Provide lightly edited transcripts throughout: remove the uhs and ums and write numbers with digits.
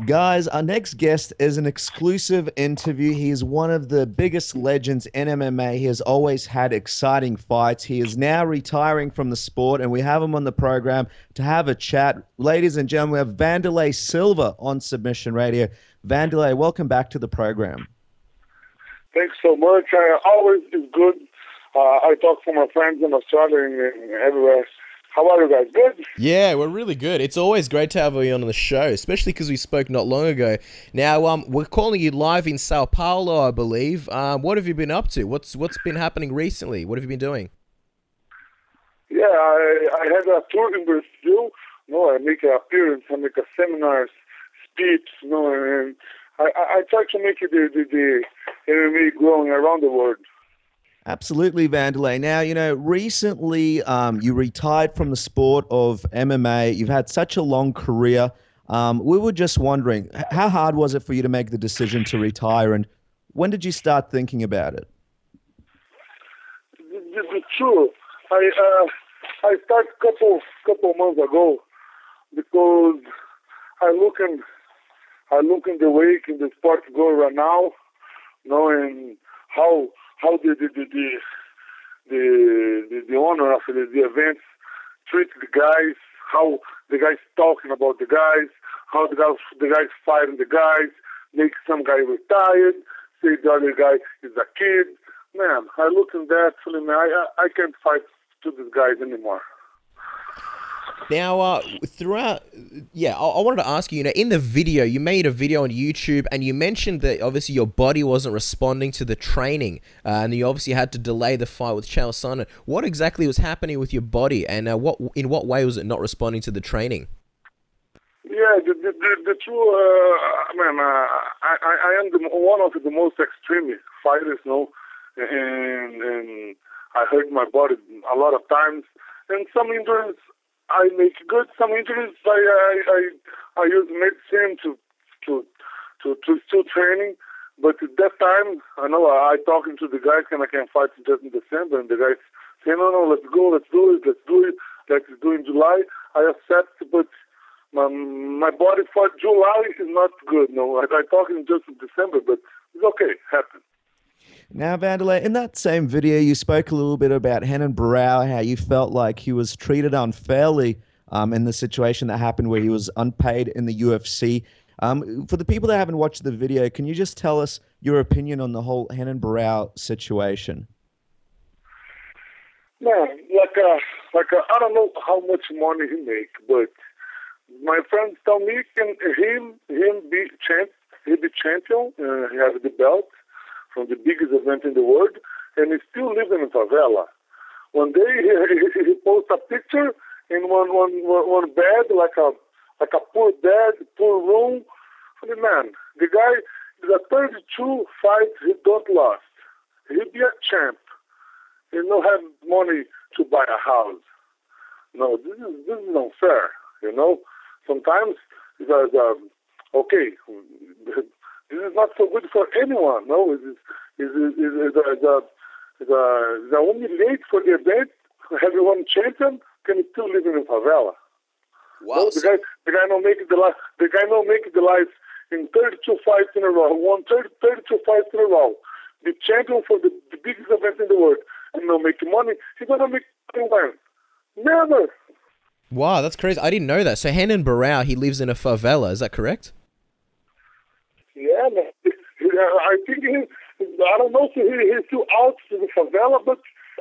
Guys, our next guest is an exclusive interview. He is one of the biggest legends in MMA. He has always had exciting fights. He is now retiring from the sport, and we have him on the program to have a chat. Ladies and gentlemen, we have Wanderlei Silva on Submission Radio. Wanderlei, welcome back to the program. Thanks so much. Always is good. I talk to my friends in Australia and everywhere. How are you guys? Good? Yeah, we're really good. It's always great to have you on the show, especially because we spoke not long ago. Now, we're calling you live in Sao Paulo, I believe. What have you been up to? What's been happening recently? What have you been doing? Yeah, I had a tour in Brazil. I make an appearance, I make a seminars, speech, and I try to make the MMA growing around the world. Absolutely, Wanderlei. Now, recently you retired from the sport of MMA. You've had such a long career. We were just wondering, how hard was it for you to make the decision to retire, and when did you start thinking about it? The truth, I started couple months ago because I look in the wake in the sport go right now, and how the owner of the events treat the guys, how the guys talking about the guys, how the guys fighting the guys, make some guy retired, say the other guy is a kid. Man, I look in that, I can't fight to these guys anymore. Now, I wanted to ask you, in the video, you made a video on YouTube and you mentioned that obviously your body wasn't responding to the training and you obviously had to delay the fight with Chael Sonnen. What exactly was happening with your body and in what way was it not responding to the training? Yeah, the true, I am one of the most extreme fighters, and I hurt my body a lot of times, and some injuries I make good. Some injuries I use medicine to still training. But at that time, I talking to the guys and I can fight just in December, and the guys say no, let's go, let's do it in July. I accept, but my body for July is not good. I talking just in December, but it's okay, happens. Now, Wanderlei, in that same video, you spoke a little bit about Renan Barao, how you felt like he was treated unfairly in the situation that happened where he was unpaid in the UFC. For the people that haven't watched the video, can you just tell us your opinion on the whole Renan Barao situation? Man, I don't know how much money he make, but my friends tell me him be champion, he has the belt from the biggest event in the world, and he's still living in favela. One day he posts a picture in one bed, like a poor bed, poor room. Man, the guy is a 32 fights he don't lost. He be a champ. He don't have money to buy a house. No, this is unfair. Sometimes okay. This is not so good for anyone. No, it's only late for the event. Everyone champion can still live in a favela. Wow. No, the guy not make the life. The guy not make the life in 32 fights in a row. Won 32 fights in a row. The champion for the biggest event in the world, and not make money. He's gonna make money when? Never. Wow, that's crazy. I didn't know that. So Renan Barao, he lives in a favela. Is that correct? Yeah, man. I think I don't know if he's still out to the favela, but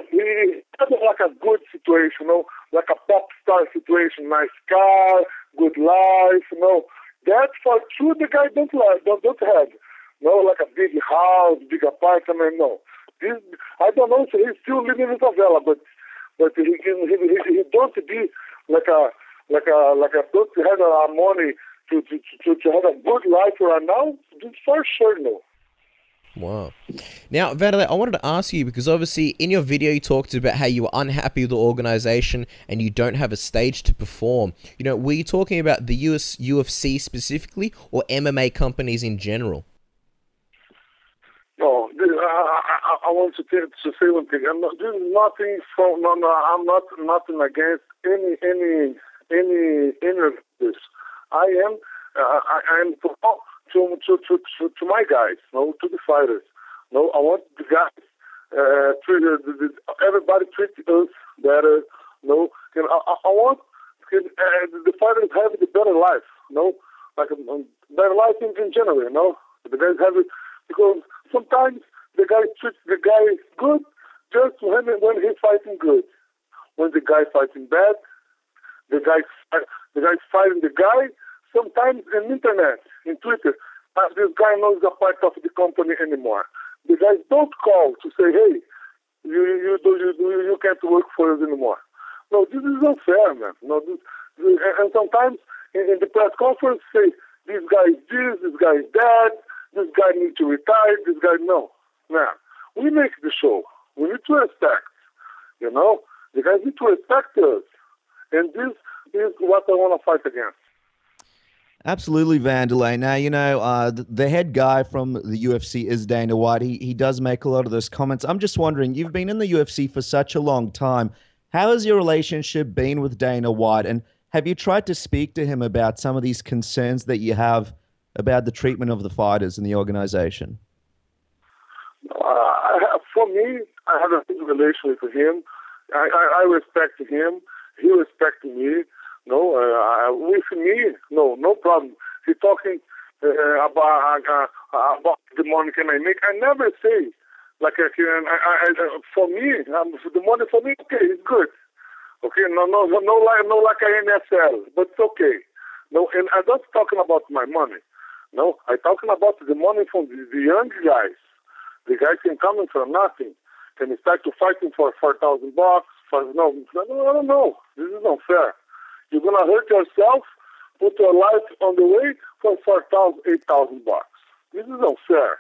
he has like a good situation, like a pop star situation, nice car, good life, That for sure the guy don't have, like a big house, big apartment, no. I don't know if he's still living in favela, but he don't be like a don't have money to have a good life right now, for sure, no. Wow. Now, Wanderlei, I wanted to ask you, because obviously in your video you talked about how you were unhappy with the organization and you don't have a stage to perform. Were you talking about the UFC specifically or MMA companies in general? No, I want to say one thing. This is nothing from. No, I'm nothing against any of this. I I'm to my guys, no, to the fighters. No, I want the guys everybody treat us better. No, I want the fighters have the better life. No, like a better life in general. No, the guys have it because sometimes the guy treats the guy good just when he's fighting good. When the guy fighting bad, the guy's fighting the guy. Sometimes in internet, in Twitter, this guy knows a part of the company anymore. The guys don't call to say, hey, you can't work for us anymore. No, this is unfair, man. No, and sometimes in the press conference say, this guy is this guy is that, this guy needs to retire, this guy, no. Man, we make the show. We need to respect, you know? The guys need to respect us. And this is what I want to fight against. Absolutely, Wanderlei. Now, you know, the head guy from the UFC is Dana White. He does make a lot of those comments. I'm just wondering, you've been in the UFC for such a long time. How has your relationship been with Dana White? And have you tried to speak to him about some of these concerns that you have about the treatment of the fighters in the organization? For me, I have a good relationship with him. I respect him. He respects me. No, with me, no problem. He's talking about the money can I make. I never say like for me, the money for me, okay, it's good. Okay, no like an NFL, but it's okay. No, and I'm not talking about my money. No, I'm talking about the money from the young guys. The guys can come in for nothing. Can start to fighting for $4,000? No, this is not fair. You're gonna hurt yourself, put your life on the way for $4,000, $8,000. This is unfair,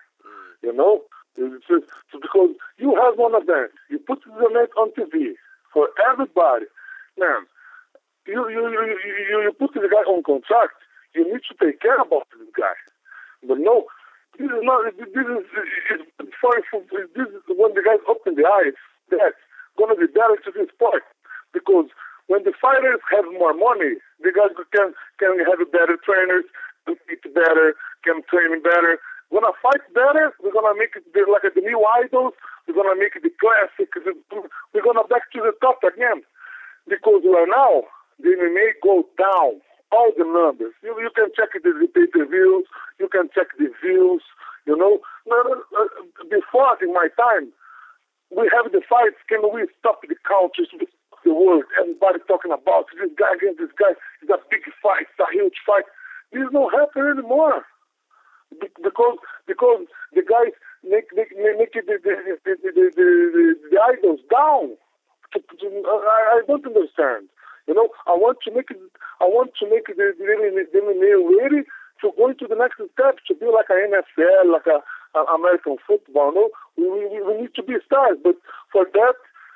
you know. It's just, because you have one event, you put the event on TV for everybody. Man, you put the guy on contract. You need to take care about this guy. But no, this is not. This is when the guys open the eyes. That's gonna be better to this sport because. When the fighters have more money, the guys can have better trainers, can eat better, can train better. We're gonna fight better. We're gonna make it like the new idols. We're gonna make it the classic. We're gonna back to the top again. Because right now the MMA goes down. All the numbers. You can check the pay-per-views. You can check the views. You know. Before in my time, we have the fights. Can we stop the countries? The world, everybody talking about this guy against this guy. It's a big fight, it's a huge fight. This don't happen anymore because the guys make the idols down. I don't understand. You know, I want to make the MMA ready to go into the next step to be like an NFL, like a American football. No, we need to be stars, but for that.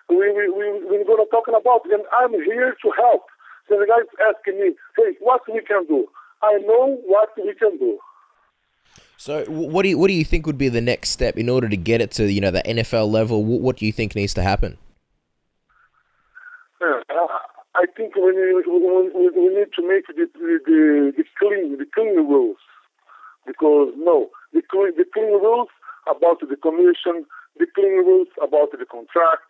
We're going to talk about, and I'm here to help. So the guy's asking me, hey, what we can do? I know what we can do. So what do you think would be the next step in order to get it to, you know, the NFL level? What do you think needs to happen? I think we need to make the clean rules. Because, the clean rules about the commission, the clean rules about the contract.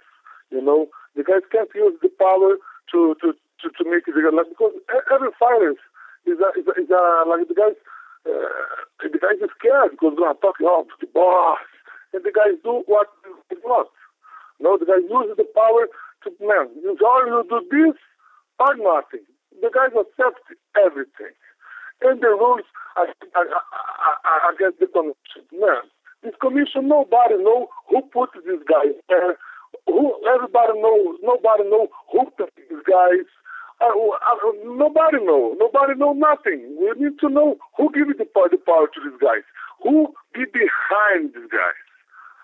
You know, the guys can't use the power to make it like because every fighter is like the guys is scared because they're gonna talk to the boss, and the guys do what they want. No, the guys use the power to you do this or nothing. The guys accept everything, and the rules against the commission. Man, this commission nobody know who put these guys there. Everybody knows. Nobody knows who picked these guys. Nobody knows. Nobody knows nothing. We need to know who gave the power to these guys. Who be behind these guys?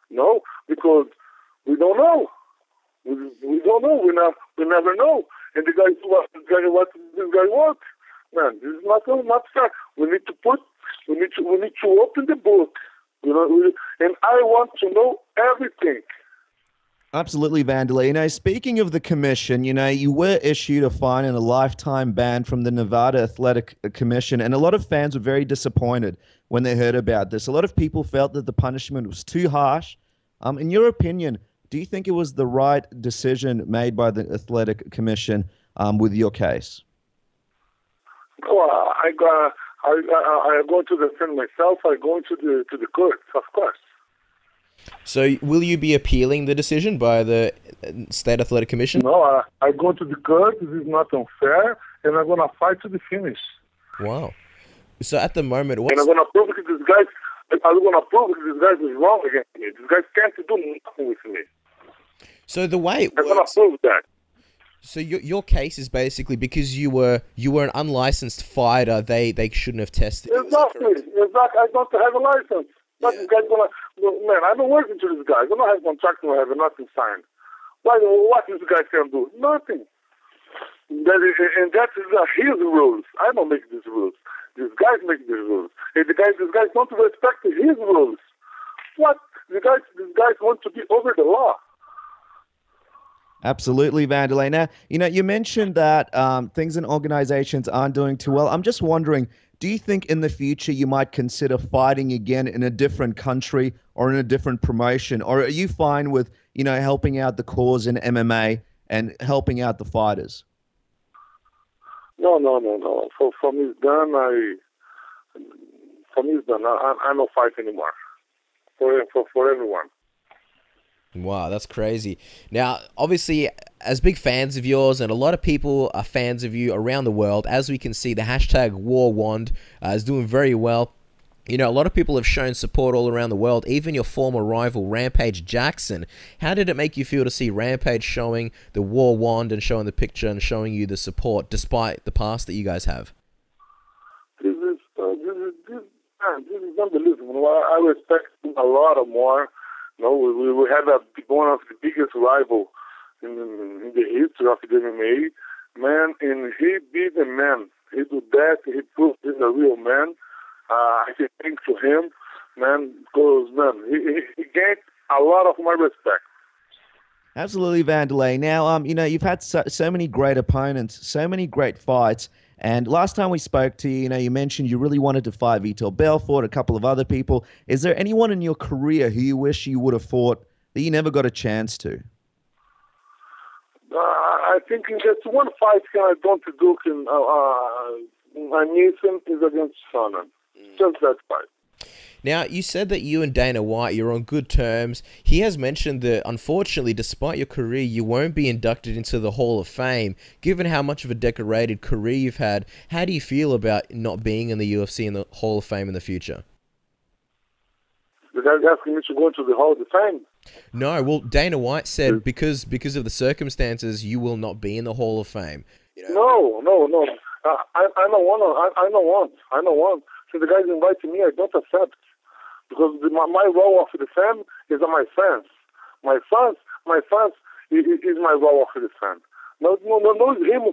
No, because we don't know. We don't know. We never know. And the guys, what this guy wants? Man, this is not fair. We need to open the book. You know, and I want to know everything. Absolutely, Wanderlei. Speaking of the commission, you were issued a fine and a lifetime ban from the Nevada Athletic Commission, and a lot of fans were very disappointed when they heard about this. A lot of people felt that the punishment was too harsh. In your opinion, do you think it was the right decision made by the Athletic Commission with your case? Well, I go to defend myself. I go into the courts, of course. So will you be appealing the decision by the State Athletic Commission? No, I go to the court. This is not unfair, and I'm gonna fight to the finish. Wow. So at the moment, and I'm gonna prove that this guy. I'm gonna prove that this guy is wrong against me. This guy can't do nothing with me. So the way it I'm gonna works, prove that. so your case is basically because you were an unlicensed fighter, they shouldn't have tested you. Exactly. I don't have a license. But this guy's gonna, man, I've been working to this guy. I don't have a contract, I have nothing signed. What this guy can do? Nothing. And that is his rules. I don't make these rules. These guys make these rules. And these guys don't respect his rules. What? These guys want to be over the law. Absolutely, Wanderlei. Now, you mentioned that things and organizations aren't doing too well. I'm just wondering, do you think in the future you might consider fighting again in a different country or in a different promotion? Or are you fine with, helping out the cause in MMA and helping out the fighters? No. For me, it's done. For me, it's done. I don't fight anymore. For everyone. Wow, that's crazy. Now, obviously, as big fans of yours, and a lot of people are fans of you around the world, as we can see, the hashtag WarWand is doing very well. A lot of people have shown support all around the world, even your former rival, Rampage Jackson. How did it make you feel to see Rampage showing the WarWand and showing the picture and showing you the support, despite the past that you guys have? This is unbelievable. I respect him a lot more. We had one of the biggest rivals in the history of the MMA, man, and he beat a man. He did that. He proved he's a real man. I can thank to him, man, because, man, he gained a lot of my respect. Absolutely, Wanderlei. Now, you've had so many great opponents, so many great fights. And last time we spoke to you, you mentioned you really wanted to fight Vitor Belfort, a couple of other people. Is there anyone in your career who you wish you would have fought that you never got a chance to? I think in just one fight I don't do, I miss him is against Sonnen. Just that fight. Now, you said that you and Dana White, you're on good terms. He has mentioned that, unfortunately, despite your career, you won't be inducted into the Hall of Fame. Given how much of a decorated career you've had, how do you feel about not being in the UFC and the Hall of Fame in the future? The guy's asking me to go to the Hall of Fame? No, well, Dana White said because of the circumstances, you will not be in the Hall of Fame. No. I don't want. So the guys inviting me, I don't accept. Because my role of the fan is my fans. My fans is my role of the fan. No, him.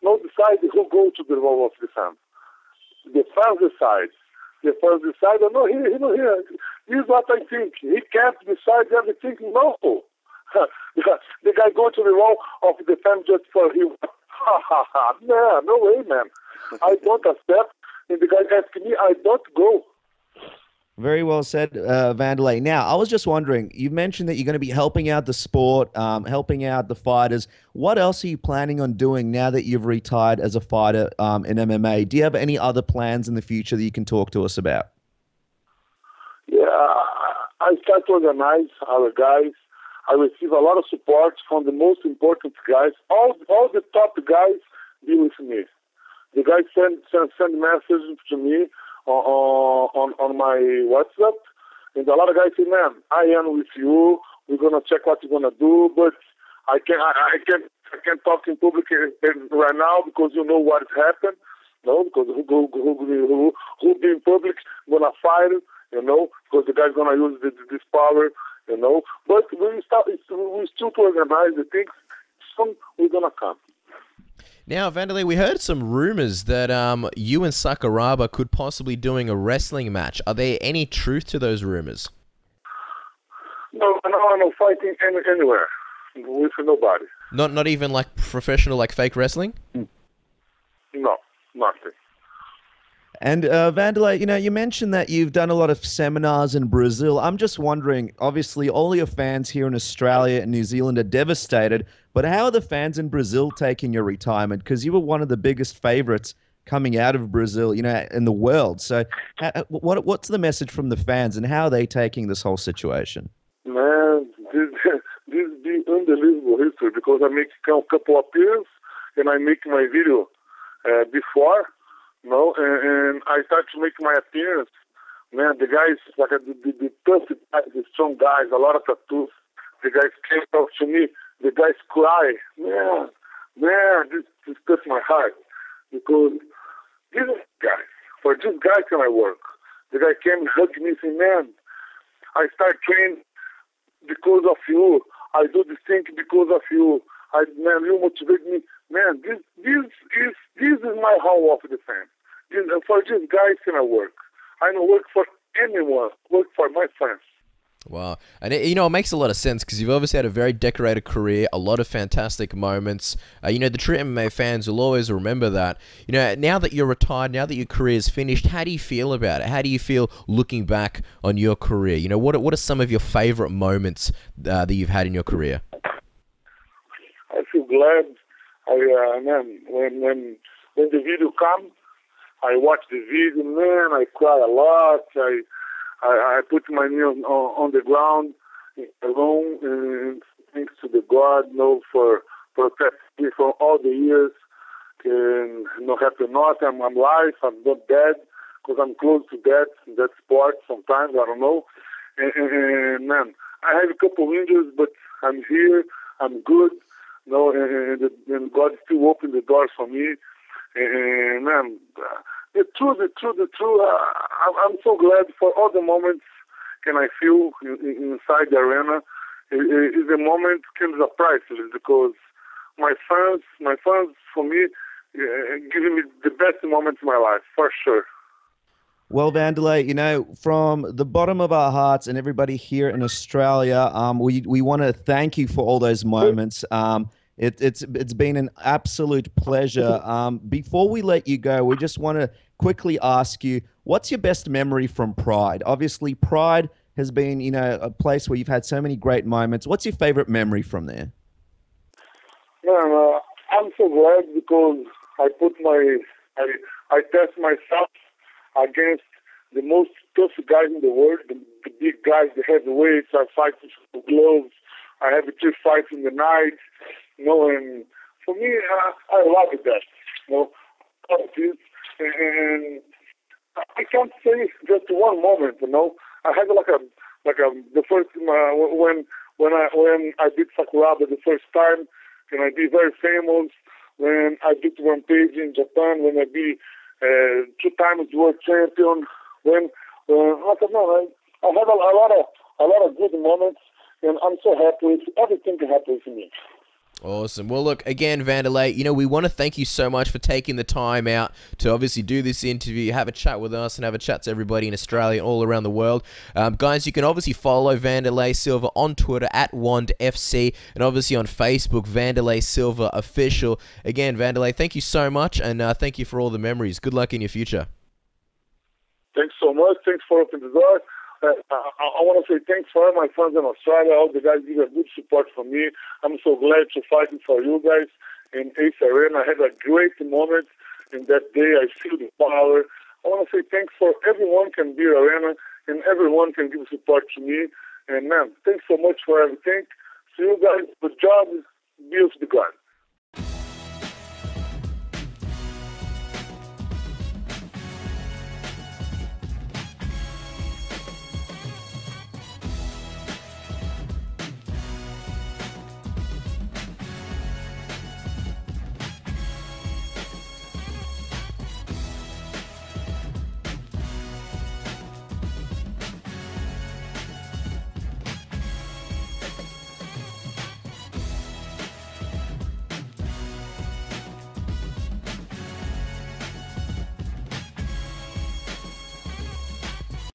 No decide who go to the role of the fan. The fans decide. The fans decide. No, here. This is what I think. He can't decide everything. No. The guy go to the role of the fan just for him. No way, man. I don't accept. And the guy asking me, I don't go. Very well said, Wanderlei. Now, I was just wondering, you mentioned that you're going to be helping out the sport, helping out the fighters. What else are you planning on doing now that you've retired as a fighter in MMA? Do you have any other plans in the future that you can talk to us about? Yeah, I start to organize our guys. I receive a lot of support from the most important guys. All the top guys be with me. The guys send messages to me on my WhatsApp, and a lot of guys say, "Man, I am with you. We're gonna check what you're gonna do, but I can't talk in public right now because you know what has happened. No, because who be in public gonna fight, because the guy's gonna use this power, But we still to organize the things. Soon we're gonna come." Now, Wanderlei, we heard some rumors that you and Sakuraba could possibly doing a wrestling match. Are there any truth to those rumors? No, I'm not fighting anywhere with nobody. Not even like professional, like fake wrestling? No, nothing. And Wanderlei, you mentioned that you've done a lot of seminars in Brazil. I'm just wondering, obviously, all your fans here in Australia and New Zealand are devastated, but how are the fans in Brazil taking your retirement? Because you were one of the biggest favorites coming out of Brazil, in the world. So what's the message from the fans, and how are they taking this whole situation? Man, this be unbelievable history, because I make a couple of years and I make my video before, and I start to make my appearance. Man, the guys, like the tough guys, the strong guys, a lot of tattoos. The guys came up to me. The guys cry. Man, this touched my heart, because these guys, for these guys can I work. The guy came and hugged me and said, man, I start training because of you. I do this thing because of you. Man, you motivate me. Man, this is my home of the fans. For these guys can I work. I don't work for anyone. Work for my fans. Wow. And it makes a lot of sense, because you've obviously had a very decorated career, a lot of fantastic moments. The true MMA fans will always remember that. Now that you're retired, now that your career is finished, how do you feel about it? How do you feel looking back on your career? What are some of your favorite moments that you've had in your career? I feel glad. Man, when the video comes, I watch the video, man, I cry a lot. I put my knee on the ground alone, and thanks to the God, for protecting me from all the years. And no happen not, I'm alive, I'm not dead, because I'm close to death in that sport sometimes, I don't know. And man, I have a couple injuries, but I'm here, I'm good, and God still opened the doors for me. And man, the truth, I'm so glad for all the moments can I feel inside the arena. Is the moment can be priceless, because my fans for me, giving me the best moments in my life, for sure. Well, Wanderlei, from the bottom of our hearts and everybody here in Australia, we want to thank you for all those moments. It's been an absolute pleasure. Before we let you go, we just want to quickly ask you, what's your best memory from Pride? Obviously, Pride has been, a place where you've had so many great moments. What's your favorite memory from there? Man, I'm so glad, because I test myself against the most tough guys in the world, the big guys, the heavyweights. I fight with gloves. I have 3 fights in the night. And for me, I love that. And I can't say just one moment. I had the first when I beat Sakuraba the first time, and I be very famous. When I beat Rampage in Japan, when I be 2 times world champion. When I had a lot of good moments, and I'm so happy with everything that happened to me. Awesome. Well, look, again, Wanderlei, we want to thank you so much for taking the time out to obviously do this interview, have a chat with us, and have a chat to everybody in Australia and all around the world. Guys, you can obviously follow Wanderlei Silva on Twitter at WandFC, and obviously on Facebook, Wanderlei Silva Official. Again, Wanderlei, thank you so much, and thank you for all the memories. Good luck in your future. Thanks so much. Thanks for opening the door. I want to say thanks for all my fans in Australia. All the guys give a good support for me. I'm so glad to fight for you guys in Ace Arena. I had a great moment in that day. I feel the power. I want to say thanks for everyone can be arena, and everyone can give support to me. And man, thanks so much for everything. See you guys. Good job. Be with the God.